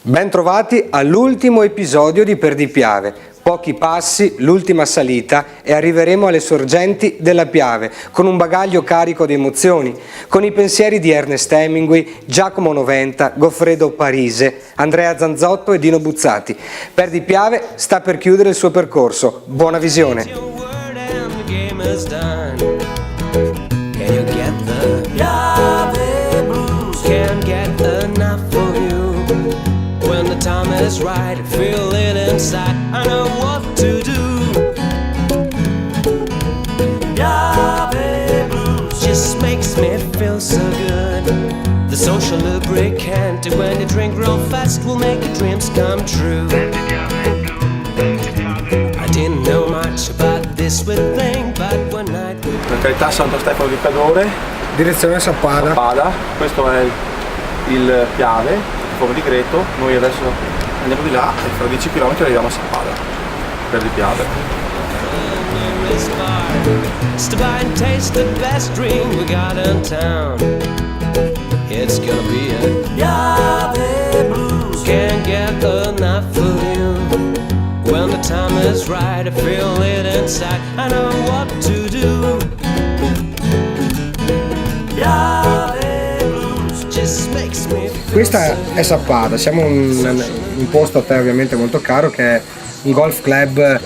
Ben trovati all'ultimo episodio di Perdipiave. Pochi passi, l'ultima salita e arriveremo alle sorgenti della Piave, con un bagaglio carico di emozioni, con i pensieri di Ernest Hemingway, Giacomo Noventa, Goffredo Parise, Andrea Zanzotto e Dino Buzzati. Perdipiave sta per chiudere il suo percorso. Buona visione! Time is right, I feel it inside, I know what to do. Piave Blues just makes me feel so good. The social lubricant, when you drink real fast, will make your dreams come true. I didn't know much about this with thing, but one night Località Santo Stefano di Cadore, Direzione Sappada. Questo è il Piave, come di Greto. Noi adesso andiamo di là e fra 10 km arriviamo a Sappada per il Piave. Stop by and taste the best drink we got in town. It's gonna be a Piave Blues. Can't get enough of you. When the time is right, I feel it inside, I know what to do. Piave Blues just makes me feel. Questa è Sappada, siamo in un posto a te ovviamente molto caro, che è un golf club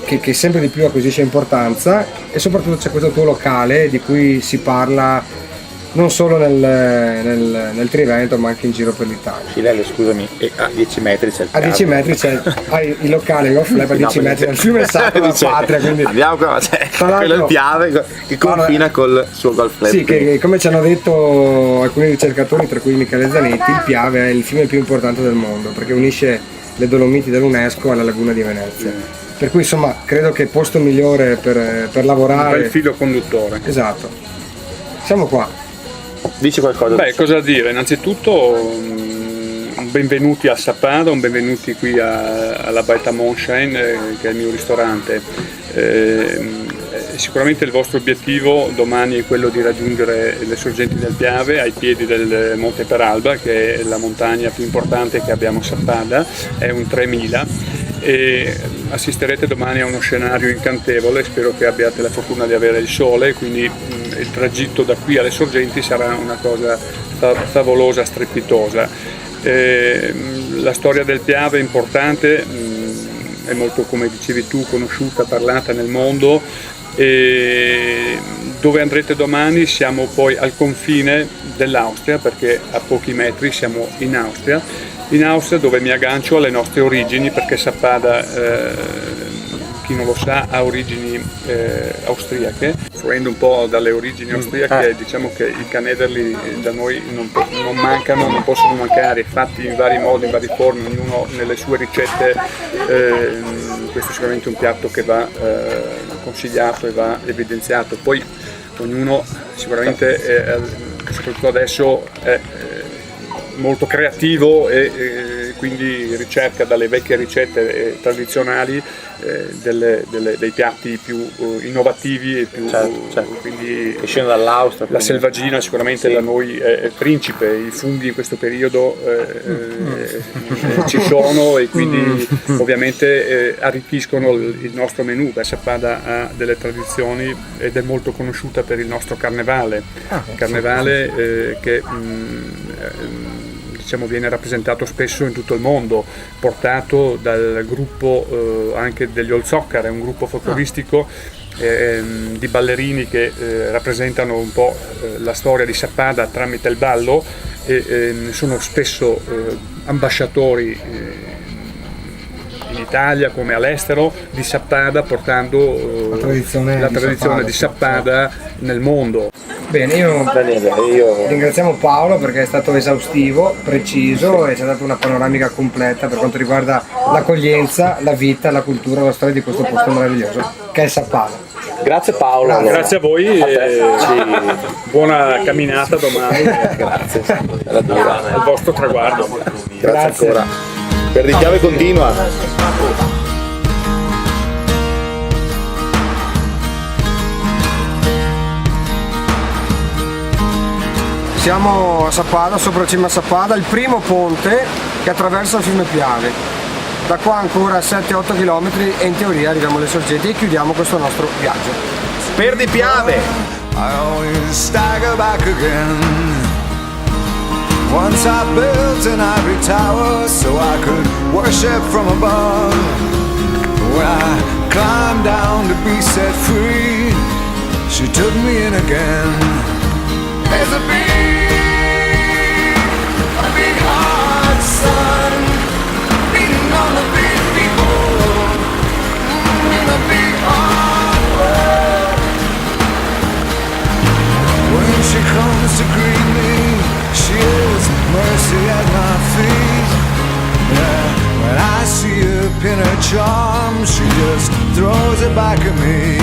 che sempre di più acquisisce importanza, e soprattutto c'è questo tuo locale di cui si parla non solo nel Trivento ma anche in giro per l'Italia. Filello, scusami, e a 10 metri c'è il A Piave. 10 metri c'è il locale, il golf club a 10 metri dal fiume Sacro della Patria, quindi andiamo qua, c'è Tra l'altro- quello è il Piave che confina col suo golf club. sì, che come ci hanno detto alcuni ricercatori, tra cui Michele Zanetti, il Piave è il fiume più importante del mondo perché unisce le Dolomiti dell'UNESCO alla laguna di Venezia. Per cui insomma credo che posto migliore per lavorare. Un bel filo conduttore. Esatto. Siamo qua. Dici qualcosa? Beh, cosa dire? Innanzitutto un benvenuti a Sappada, un benvenuti qui alla Baita Monshine, che è il mio ristorante. Sicuramente il vostro obiettivo domani è quello di raggiungere le sorgenti del Piave ai piedi del Monte Peralba, che è la montagna più importante che abbiamo a Sappada, è un 3000, e assisterete domani a uno scenario incantevole. Spero che abbiate la fortuna di avere il sole, quindi il tragitto da qui alle sorgenti sarà una cosa favolosa, strepitosa. La storia del Piave è importante, è molto, come dicevi tu, conosciuta, parlata nel mondo, e dove andrete domani siamo poi al confine dell'Austria, perché a pochi metri siamo in Austria, dove mi aggancio alle nostre origini, perché Sappada, chi non lo sa, ha origini austriache. Fruendo un po' dalle origini austriache, diciamo che i canederli da noi non mancano, non possono mancare, fatti in vari modi, in varie forme, ognuno nelle sue ricette. Questo è sicuramente un piatto che va consigliato e va evidenziato. Poi ognuno sicuramente, soprattutto adesso, è molto creativo e quindi ricerca dalle vecchie ricette tradizionali dei piatti più innovativi e più, certo. Quindi Che scendono dall'Austria. la selvaggina sicuramente da noi è principe, i funghi in questo periodo ci sono, e quindi ovviamente arricchiscono il nostro menù. Sappada ha delle tradizioni ed è molto conosciuta per il nostro carnevale, che diciamo viene rappresentato spesso in tutto il mondo, portato dal gruppo anche degli Olzokkar, è un gruppo folcloristico di ballerini che rappresentano un po' la storia di Sappada tramite il ballo, e sono spesso ambasciatori in Italia come all'estero di Sappada, portando la tradizione di Sappada nel mondo. Bene, io ringraziamo Paolo perché è stato esaustivo, preciso e ci ha dato una panoramica completa per quanto riguarda l'accoglienza, la vita, la cultura, la storia di questo posto meraviglioso che è Sappada. Grazie Paolo. Allora. Grazie a voi e buona camminata domani. Grazie. Era dura. Al vostro traguardo. Grazie ancora. Perdipiave continua. Siamo a Sappada, sopra il cima a Sappada, il primo ponte che attraversa il fiume Piave. Da qua ancora 7-8 km e in teoria arriviamo alle sorgenti e chiudiamo questo nostro viaggio. Per di Piave! I always stagger back again. Once I built an ivory tower so I could worship from above. When I climbed down to be set free, she took me in again. There's a big hard sun beating on the big people in a big hard world. When she comes to greet me, she is mercy at my feet. Yeah, when I see her pin her charm, she just throws it back at me.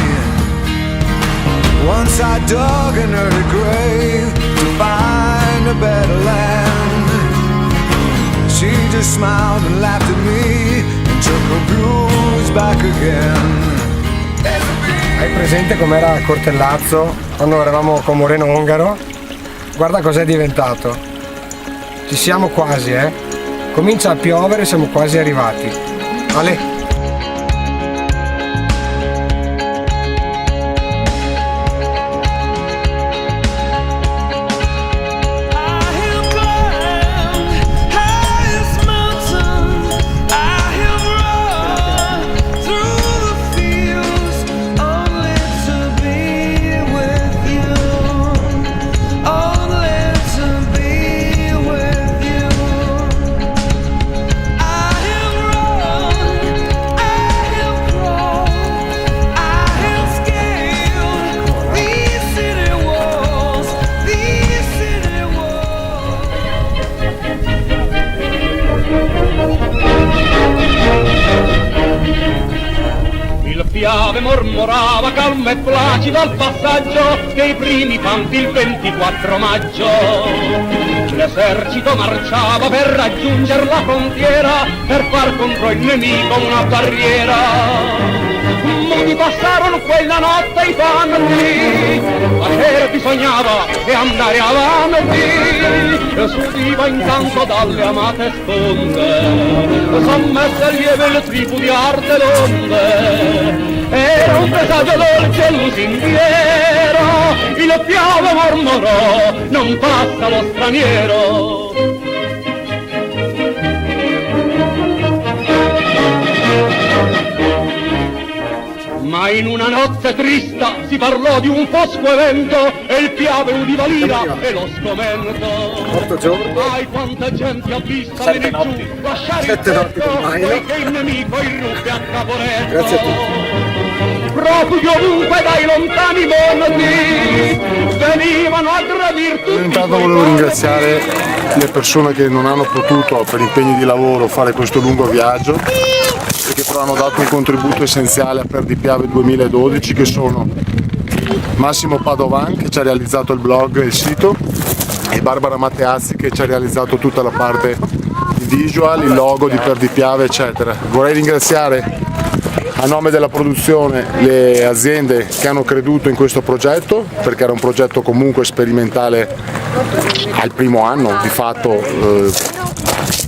Once I dug an early grave to find a better land. She just smiled and laughed at me and took her blues back again. Hai presente com'era Cortellazzo quando eravamo con Moreno Ongaro? Guarda cos'è diventato. Ci siamo quasi, Comincia a piovere, siamo quasi arrivati. Ale. Piave mormorava calmo e placido al passaggio dei primi campi il 24 maggio. L'esercito marciava per raggiungere la frontiera, per far contro il nemico una barriera. Molti passarono quella notte i fanti, facere bisognava e andare avanti. E sudiva intanto dalle amate sponde, sommesse lieve le tribù di arte d'onde. Era un presagio dolce e lusinghiero, il Piave mormorò, non passa lo straniero. Ma in una notte trista si parlò di un fosco evento e il Piave udiva l'ira e lo sgomento. 8 giorni. Ai quanta gente ha visto venire giù, lasciare il tetto, poiché il nemico irruppe a Caporetto. Grazie a tutti. Profughi ovunque dai lontani mondi venivano a gravir tutti. Intanto volevo ringraziare le persone che non hanno potuto per impegni di lavoro fare questo lungo viaggio e che però hanno dato un contributo essenziale a Per di Piave 2012, che sono Massimo Padovan, che ci ha realizzato il blog e il sito, e Barbara Mateazzi, che ci ha realizzato tutta la parte visual, il logo di Per di Piave, eccetera. Vorrei ringraziare a nome della produzione le aziende che hanno creduto in questo progetto, perché era un progetto comunque sperimentale al primo anno di fatto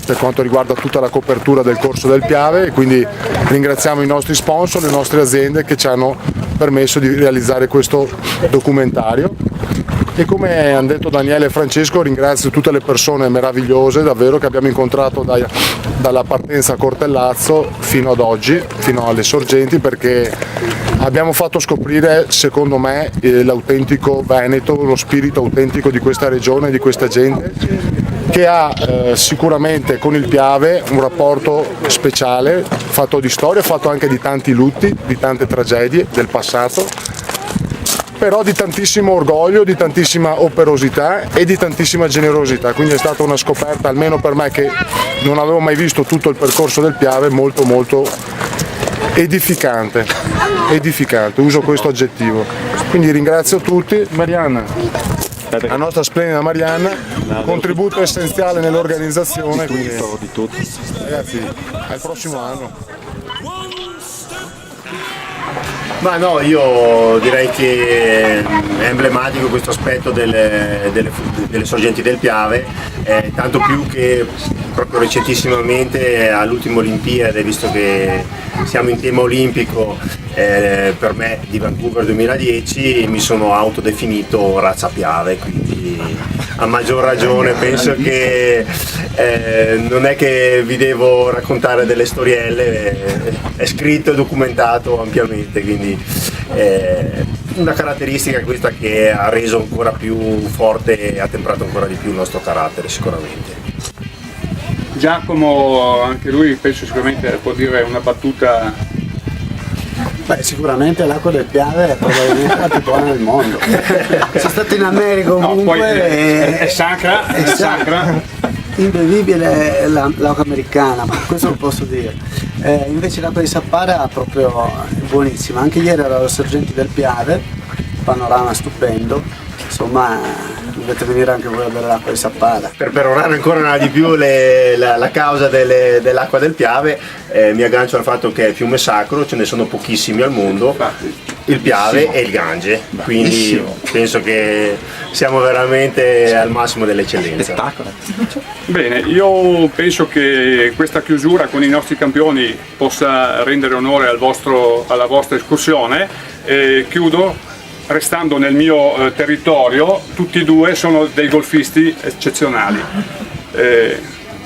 per quanto riguarda tutta la copertura del corso del Piave, e quindi ringraziamo i nostri sponsor, le nostre aziende che ci hanno permesso di realizzare questo documentario. E come hanno detto Daniele e Francesco, ringrazio tutte le persone meravigliose davvero che abbiamo incontrato dalla partenza a Cortellazzo fino ad oggi, fino alle sorgenti, perché abbiamo fatto scoprire, secondo me, l'autentico Veneto, lo spirito autentico di questa regione, di questa gente, che ha sicuramente con il Piave un rapporto speciale, fatto di storia, fatto anche di tanti lutti, di tante tragedie del passato, però di tantissimo orgoglio, di tantissima operosità e di tantissima generosità. Quindi è stata una scoperta, almeno per me che non avevo mai visto tutto il percorso del Piave, molto molto edificante, uso questo aggettivo. Quindi ringrazio tutti. Marianna, la nostra splendida Marianna, contributo essenziale nell'organizzazione. Quindi, ragazzi, al prossimo anno. Ma no, io direi che è emblematico questo aspetto delle sorgenti del Piave, tanto più che proprio recentissimamente all'ultima Olimpiade, visto che siamo in tema olimpico, per me di Vancouver 2010, mi sono autodefinito razza Piave, quindi a maggior ragione penso che non è che vi devo raccontare delle storielle, è scritto e documentato ampiamente, quindi una caratteristica questa che ha reso ancora più forte e ha temperato ancora di più il nostro carattere sicuramente. Giacomo, anche lui penso sicuramente può dire una battuta. Beh, sicuramente l'acqua del Piave è probabilmente la più buona del mondo. Sono stato in America ovunque, poi è sacra, è sacra. Imbevibile l'acqua americana, ma questo lo posso dire. Invece l'acqua di Sappada è proprio buonissima. Anche ieri ero alle sorgenti del Piave, panorama stupendo, insomma dovete venire anche voi a bere l'acqua di Sappada. Per perorare ancora di più la causa dell'acqua del Piave, mi aggancio al fatto che è fiume sacro, ce ne sono pochissimi al mondo, il Piave e il Gange, quindi penso che siamo veramente al massimo dell'eccellenza. Bene, io penso che questa chiusura con i nostri campioni possa rendere onore alla vostra escursione e chiudo restando nel mio territorio. Tutti e due sono dei golfisti eccezionali.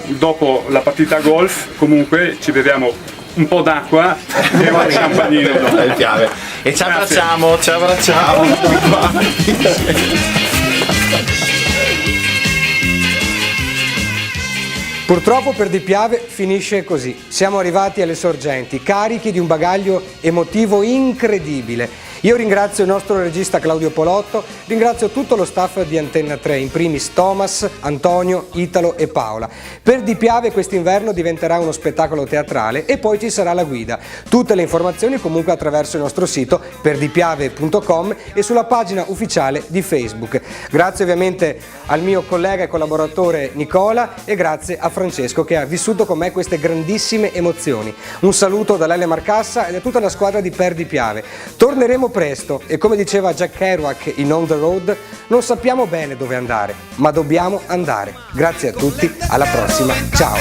Dopo la partita a golf comunque ci beviamo un po' d'acqua e un champagnino del Piave e ci abbracciamo. Purtroppo per Di Piave finisce così. Siamo arrivati alle sorgenti, carichi di un bagaglio emotivo incredibile. Io ringrazio il nostro regista Claudio Polotto, ringrazio tutto lo staff di Antenna 3, in primis Thomas, Antonio, Italo e Paola. Per Di Piave quest'inverno diventerà uno spettacolo teatrale e poi ci sarà la guida. Tutte le informazioni comunque attraverso il nostro sito perdipiave.com e sulla pagina ufficiale di Facebook. Grazie ovviamente al mio collega e collaboratore Nicola e grazie a Francesco che ha vissuto con me queste grandissime emozioni. Un saluto da Lele Marcassa e da tutta la squadra di Per Di Piave. Torneremo presto e come diceva Jack Kerouac in On the Road, non sappiamo bene dove andare, ma dobbiamo andare. Grazie a tutti, alla prossima, ciao!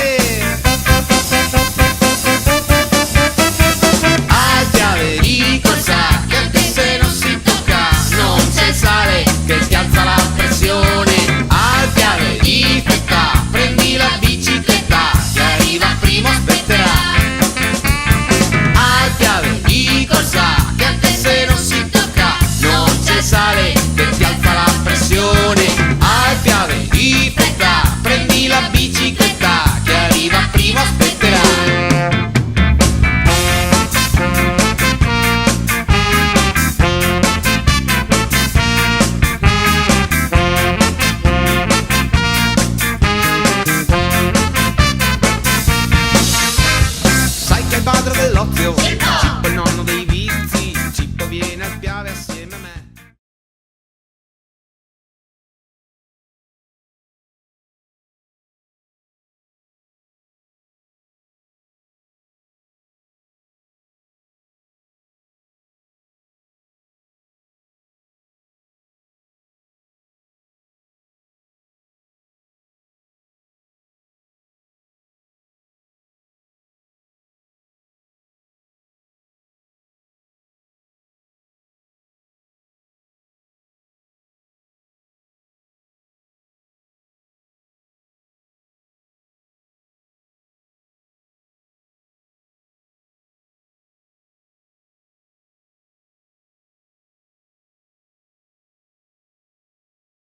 Al Piave di quel sa che anche se non si tocca, non c'è il sale che ti alza la